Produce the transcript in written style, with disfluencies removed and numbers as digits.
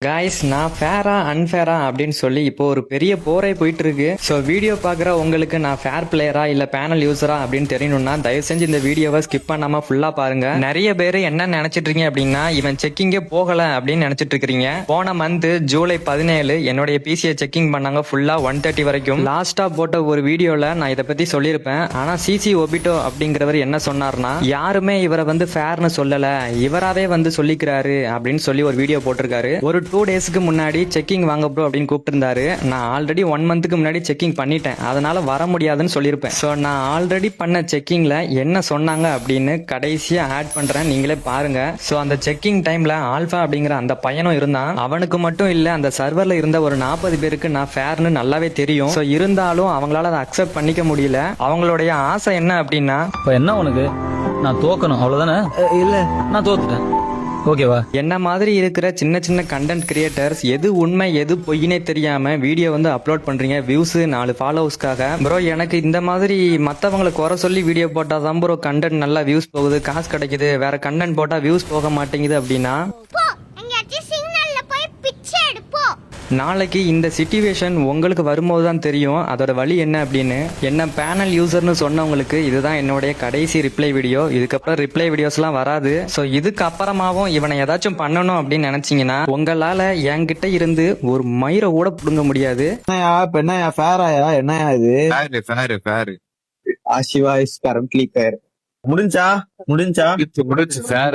Guys, நான் ஃபேரா அன்ஃபேரா அப்படின்னு சொல்லி இப்போ ஒரு பெரிய போரே போயிட்டு இருக்கு. ஸோ வீடியோ பார்க்குற உங்களுக்கு நான் ஃபேர் பிளேயரா இல்லை பேனல் யூசரா அப்படின்னு தெரியணும்னா தயவு செஞ்சு இந்த வீடியோவை ஸ்கிப் பண்ணாம ஃபுல்லா பாருங்க. நிறைய பேர் என்ன நினைச்சிட்டு இருக்கீங்க அப்படின்னா இவன் செக்கிங்கே போகல அப்படின்னு நினைச்சிட்டு இருக்கீங்க. போன மந்த் ஜூலை 17 என்னுடைய பிசியை செக்கிங் பண்ணாங்க ஃபுல்லா 130 வரைக்கும். லாஸ்டா போட்ட ஒரு வீடியோல நான் இதை பத்தி சொல்லியிருப்பேன். ஆனா சிசி ஒபிட்டோ அப்படிங்கிறவர் என்ன சொன்னார்னா யாருமே இவரை வந்து ஃபேர்னு சொல்லல, இவராவே வந்து சொல்லிக்கிறாரு அப்படின்னு சொல்லி ஒரு வீடியோ போட்டிருக்காரு. ஒரு 2 டேஸ்க்கு முன்னாடி செக்கிங் வாங்க ப்ரோ அப்படின்னு கூப்பிட்டு. நான் ஆல்ரெடி 1 மந்த்துக்கு முன்னாடி செக்கிங் பண்ணிட்டேன், அதனால வர முடியாதுன்னு சொல்லியிருப்பேன். ஸோ நான் ஆல்ரெடி பண்ண செக்கிங்ல என்ன சொன்னாங்க அப்படின்னு கடைசியா ஆட் பண்றேன், நீங்களே பாருங்க. ஸோ அந்த செக்கிங் டைம்ல ஆல்பா அப்படிங்கிற அந்த பையனும் இருந்தான். அவனுக்கு மட்டும் இல்ல, அந்த சர்வர்ல இருந்த ஒரு 40 பேருக்கு நான் ஃபேர்னு நல்லாவே தெரியும். ஸோ இருந்தாலும் அவங்களால அதை அக்செப்ட் பண்ணிக்க முடியல. அவங்களுடைய ஆசை என்ன அப்படின்னா, என்ன உனக்கு நான் தோக்கணும் அவ்வளவுதானே? இல்ல நான் தோத்துட்டேன், ஓகேவா? என்ன மாதிரி இருக்கிற சின்ன சின்ன கண்டென்ட் கிரியேட்டர்ஸ் எது உண்மை எது பொய்னே தெரியாம வீடியோ வந்து அப்லோட் பண்றீங்க வியூஸ் 4 ஃபாலோவர்ஸ்க்காக. ப்ரோ எனக்கு இந்த மாதிரி மத்தவங்களை குறை சொல்லி வீடியோ போட்டாதான் ப்ரோ கண்டென்ட் நல்லா வியூஸ் போகுது, காசு கிடைக்குது, வேற கண்டென்ட் போட்டா வியூஸ் போக மாட்டேங்குது அப்படின்னா நாளைக்கு இந்த சிச்சுவேஷன் உங்களுக்கு வரும்போது தான் தெரியும் அதோட வழி என்ன அப்படின்னு. என்ன பேனல் யூசர்னு சொன்னவங்களுக்கு இதுதான் என்னுடைய கடைசி ரிப்ளை வீடியோ. இதுக்கப்புறம் ரிப்ளை வீடியோஸ்லாம் வராது. ஸோ இதுக்கு அப்புறமாவும் இவனை ஏதாச்சும் பண்ணணும் அப்படின்னு நினைச்சீங்கன்னா உங்களால என்கிட்ட இருந்து ஒரு மயிரை கூட புடுங்க முடியாது. என்னையா ஃபேராயா? என்னையா இது? Ashiva is currently fair. முடிஞ்சா முடிஞ்சு fair.